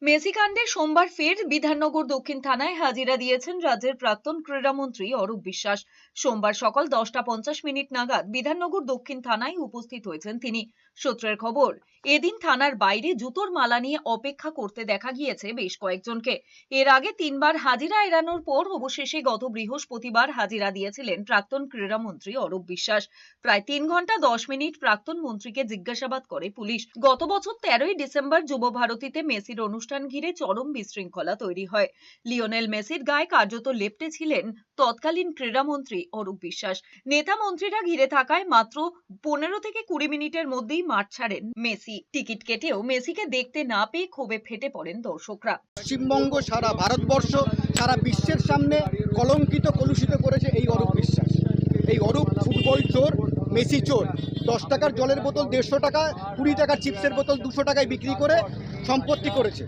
Messi কাণ্ডে সোমবার ফের বিধাননগর দক্ষিণ থানায় হাজিরা দিয়েছেন রাজ্যের প্রাক্তন ক্রীড়ামন্ত্রী অরূপ বিশ্বাস। সোমবার সকাল 10:50 নাগাদ বিধাননগর দক্ষিণ থানায় উপস্থিত হয়েছেন তিনি। সূত্রের খবর, এদিন থানার বাইরে জুতোর মালা নিয়ে অপেক্ষা করতে দেখা গিয়েছে বেশ কয়েকজনকে। এর আগে 3বার হাজিরা এড়ানোর পর অবশেষে গত বৃহস্পতিবার হাজিরা দিয়েছিলেন প্রাক্তন ক্রীড়ামন্ত্রী অরূপ বিশ্বাস। প্রায় 3 ঘন্টা 10 মিনিট প্রাক্তন মন্ত্রীকে জিজ্ঞাসাবাদ করে পুলিশ। গত বছর 13ই ডিসেম্বর যুব ভারতীতে মেসির অনুষ্ঠান ঘিরে চরম বিশৃঙ্খলা তৈরি হয়। লিওনেল মেসির গায়ে কার্যত লেপ্টে ছিলেন তৎকালীন ক্রীড়ামন্ত্রী অরূপ বিশ্বাস। নেতা মন্ত্রীরা ঘিরে থাকায় মাত্র 15 থেকে 20 মিনিটের মধ্যেই মাঠ ছাড়েন মেসি। টিকিট কেটেও মেসিকে দেখতে না পেয়ে ক্ষোভে ফেটে পড়েন দর্শকরা। পশ্চিমবঙ্গ, সারা ভারতবর্ষ, সারা বিশ্বের সামনে কলঙ্কিত কলুষিত করেছে এই অরূপ বিশ্বাস। এই অরূপ ফুটবল চোর, মেসি চোর। 10 টাকার জলের বোতল 150 টাকা, 20 টাকার চিপসের বোতল 200 টাকায় বিক্রি করে সম্পত্তি করেছে।